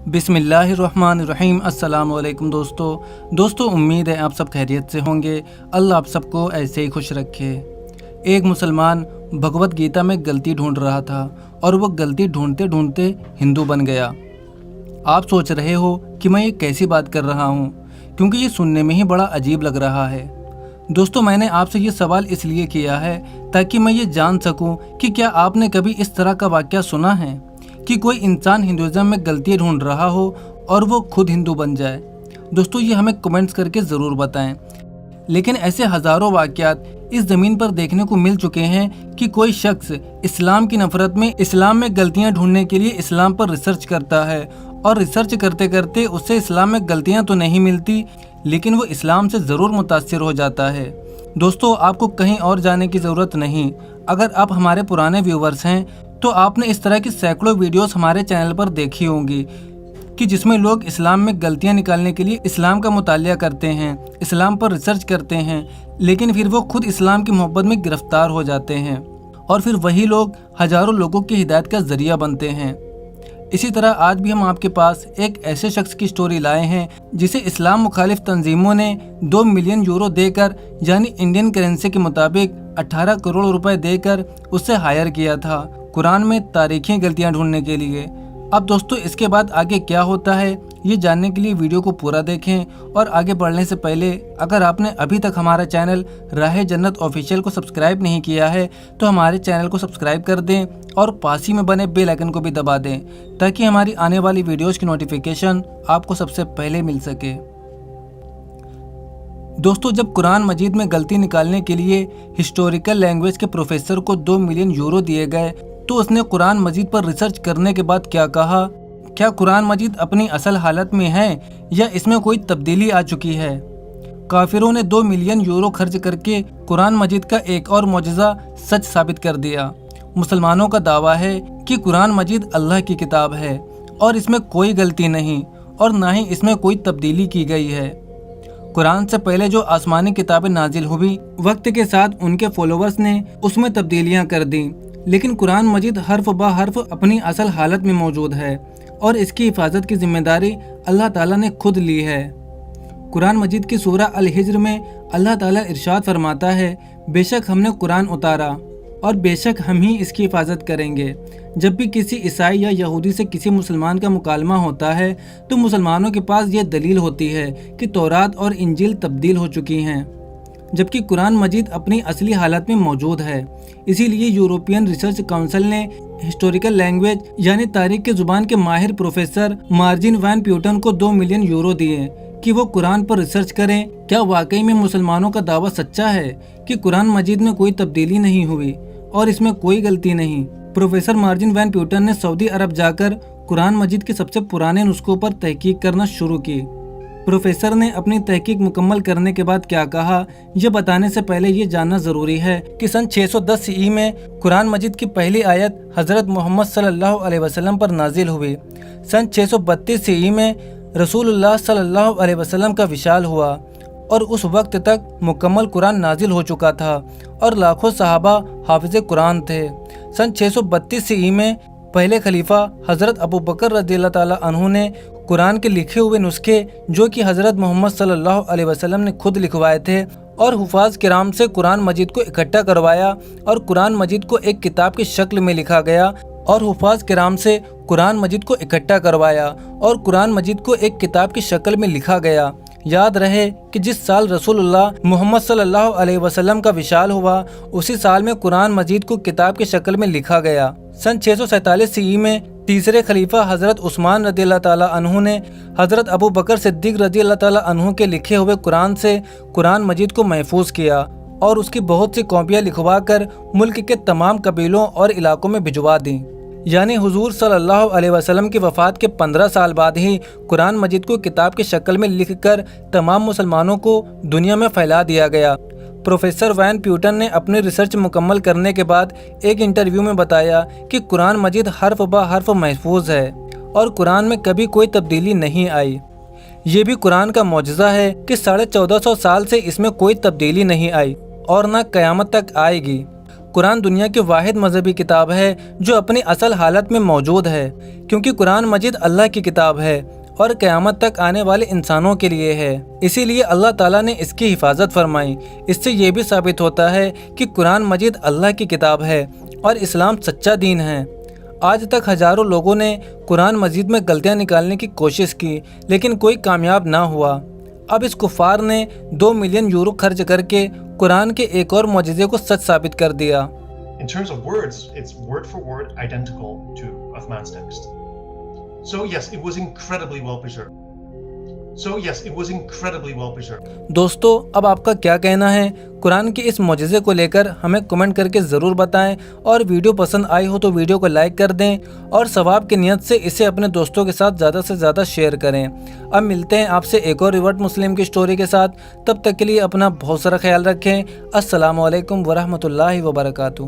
बिस्मिल्लाहिर्रहमानिर्रहीम। अस्सलाम वालेकुम दोस्तों, उम्मीद है आप सब खैरियत से होंगे। अल्लाह आप सबको ऐसे ही खुश रखे। एक मुसलमान भगवत गीता में गलती ढूंढ रहा था और वो गलती ढूंढते ढूंढते हिंदू बन गया। आप सोच रहे हो कि मैं ये कैसी बात कर रहा हूँ, क्योंकि ये सुनने में ही बड़ा अजीब लग रहा है। दोस्तों, मैंने आपसे ये सवाल इसलिए किया है ताकि मैं ये जान सकूं कि क्या आपने कभी इस तरह का वाक़या सुना है कि कोई इंसान हिंदुइज़्म में गलती ढूंढ रहा हो और वो खुद हिंदू बन जाए। दोस्तों, ये हमें कमेंट्स करके ज़रूर बताएं। लेकिन ऐसे हज़ारों वाक़यात इस ज़मीन पर देखने को मिल चुके हैं कि कोई शख्स इस्लाम की नफ़रत में इस्लाम में गलतियां ढूंढने के लिए इस्लाम पर रिसर्च करता है और रिसर्च करते करते उससे इस्लाम में गलतियां तो नहीं मिलती, लेकिन वो इस्लाम से ज़रूर मुतासिर हो जाता है। दोस्तों, आपको कहीं और जाने की ज़रूरत नहीं। अगर आप हमारे पुराने व्यूवर्स हैं तो आपने इस तरह की सैकड़ों वीडियोस हमारे चैनल पर देखी होंगी कि जिसमें लोग इस्लाम में गलतियां निकालने के लिए इस्लाम का मुतालिया करते हैं, इस्लाम पर रिसर्च करते हैं, लेकिन फिर वो खुद इस्लाम की मोहब्बत में गिरफ्तार हो जाते हैं और फिर वही लोग हज़ारों लोगों की हिदायत का ज़रिया बनते हैं। इसी तरह आज भी हम आपके पास एक ऐसे शख्स की स्टोरी लाए हैं जिसे इस्लाम मुखालिफ तंजीमों ने 2 मिलियन यूरो देकर, यानी इंडियन करेंसी के मुताबिक 18 करोड़ रुपए देकर उससे हायर किया था कुरान में तारीखी गलतियां ढूंढने के लिए। अब दोस्तों, इसके बाद आगे क्या होता है ये जानने के लिए वीडियो को पूरा देखें। और आगे बढ़ने से पहले अगर आपने अभी तक हमारा चैनल राह जन्नत ऑफिशियल को सब्सक्राइब नहीं किया है तो हमारे चैनल को सब्सक्राइब कर दें और पास ही में बने बेल आइकन को भी दबा दें ताकि हमारी आने वाली वीडियोस की नोटिफिकेशन आपको सबसे पहले मिल सके। दोस्तों, जब कुरान मजीद में गलती निकालने के लिए हिस्टोरिकल लैंग्वेज के प्रोफेसर को 2 मिलियन यूरो दिए गए तो उसने कुरान मजीद पर रिसर्च करने के बाद क्या कहा? क्या कुरान मजीद अपनी असल हालत में है या इसमें कोई तब्दीली आ चुकी है? काफिरों ने 2 मिलियन यूरो खर्च करके कुरान मजीद का एक और मौजज़ा सच साबित कर दिया। मुसलमानों का दावा है कि कुरान मजीद अल्लाह की किताब है और इसमें कोई गलती नहीं और ना ही इसमें कोई तब्दीली की गई है। कुरान से पहले जो आसमानी किताबें नाजिल हुई, वक्त के साथ उनके फॉलोवर्स ने उसमें तब्दीलियां कर दी, लेकिन कुरान मजीद हर्फ ब हर्फ अपनी असल हालत में मौजूद है और इसकी हिफाजत की जिम्मेदारी अल्लाह ताला ने खुद ली है। कुरान मजीद की सूरह अल हिज्र में अल्लाह ताला इरशाद फरमाता है, बेशक हमने कुरान उतारा और बेशक हम ही इसकी हिफाजत करेंगे। जब भी किसी ईसाई या यहूदी से किसी मुसलमान का मुकालमा होता है तो मुसलमानों के पास ये दलील होती है कि तौरात और इंजील तब्दील हो चुकी हैं, जबकि कुरान मजीद अपनी असली हालत में मौजूद है। इसीलिए यूरोपियन रिसर्च काउंसिल ने हिस्टोरिकल लैंग्वेज यानी तारीख के ज़ुबान के माहिर प्रोफेसर मार्जिन वैन प्यूटन को 2 मिलियन यूरो दिए कि वो कुरान पर रिसर्च करें। क्या वाकई में मुसलमानों का दावा सच्चा है कि कुरान मजीद में कोई तब्दीली नहीं हुई और इसमें कोई गलती नहीं? प्रोफेसर मार्जिन वैन प्यूटन ने सऊदी अरब जाकर कुरान मजीद के सबसे पुराने नुस्खों पर तहकीक करना शुरू की। प्रोफेसर ने अपनी तहकीक मुकम्मल करने के बाद क्या कहा, यह बताने से पहले ये जानना ज़रूरी है कि सन 610 सीई में कुरान मजीद की पहली आयत हज़रत मोहम्मद सल्लल्लाहु अलैहि वसल्लम पर नाजिल हुई। सन 632 सीई में रसूलुल्लाह सल्लल्लाहु अलैहि वसल्लम का विशाल हुआ और उस वक्त तक मुकम्मल कुरान नाजिल हो चुका था और लाखों सहाबा हाफिज़ कुरान थे। सन 632 सीई में पहले खलीफा हज़रत अबू बकर रज़ियल्लाहु ताला अन्हु ने कुरान के लिखे हुए नुस्खे जो कि हज़रत मोहम्मद सल्लल्लाहु अलैहि वसल्लम ने खुद लिखवाए थे और हुफ़ाज़ किराम से कुरान मजीद को इकट्ठा करवाया और कुरान मजीद को एक किताब की शक्ल में लिखा गया और हुफ़ाज़ किराम से कुरान मजीद को इकट्ठा करवाया और कुरान मजीद को एक किताब की शक्ल में लिखा गया। याद रहे कि जिस साल रसूलुल्लाह मोहम्मद सल्लल्लाहु अलैहि वसल्लम का विशाल हुआ उसी साल में कुरान मजीद को किताब की शक्ल में लिखा गया। सन 647 सीई में तीसरे खलीफा हज़रत उस्मान रज़ियल्लाहु ताला अन्हु ने हज़रत अबू बकर सिद्दीक़ रज़ियल्लाहु ताला अन्हु के लिखे हुए कुरान से कुरान मजीद को महफूज किया और उसकी बहुत सी कॉपियाँ लिखवा कर मुल्क के तमाम कबीलों और इलाकों में भिजवा दी। यानी हुजूर सल्लल्लाहु अलैहि वसल्लम की वफ़ात के 15 साल बाद ही कुरान मजीद को किताब की शक्ल में लिखकर तमाम मुसलमानों को दुनिया में फैला दिया गया। प्रोफेसर वैन प्यूटन ने अपनी रिसर्च मुकम्मल करने के बाद एक इंटरव्यू में बताया कि कुरान मजीद हर्फ ब हर्फ महफूज है और कुरान में कभी कोई तब्दीली नहीं आई। ये भी कुरान का मौजज़ा है कि 1450 साल से इसमें कोई तब्दीली नहीं आई और न क़यामत तक आएगी। قرآن دنیا کی واحد مذہبی کتاب ہے جو اپنی اصل حالت میں موجود ہے، کیونکہ قرآن مجید اللہ کی کتاب ہے اور قیامت تک آنے والے انسانوں کے لیے ہے، اسی لیے اللہ تعالیٰ نے اس کی حفاظت فرمائی۔ اس سے یہ بھی ثابت ہوتا ہے کہ قرآن مجید اللہ کی کتاب ہے اور اسلام سچا دین ہے۔ آج تک ہزاروں لوگوں نے قرآن مجید میں غلطیاں نکالنے کی کوشش کی، لیکن کوئی کامیاب نہ ہوا۔ اب اس کفار نے 2 ملین یورو خرچ کر کے قرآن کے ایک اور معجزے کو سچ ثابت کر دیا۔ In terms of words, it's word for word identical to Uthman's text. So yes, it was incredibly well preserved. دوستو، اب آپ کا کیا کہنا ہے؟ قرآن کے اس معجزے کو لے کر ہمیں کمنٹ کر کے ضرور بتائیں، اور ویڈیو پسند آئی ہو تو ویڈیو کو لائک کر دیں اور ثواب کی نیت سے اسے اپنے دوستوں کے ساتھ زیادہ سے زیادہ شیئر کریں۔ اب ملتے ہیں آپ سے ایک اور ریورٹ مسلم کی سٹوری کے ساتھ، تب تک کے لیے اپنا بہت سارا خیال رکھیں۔ السلام علیکم ورحمۃ اللہ وبرکاتہ۔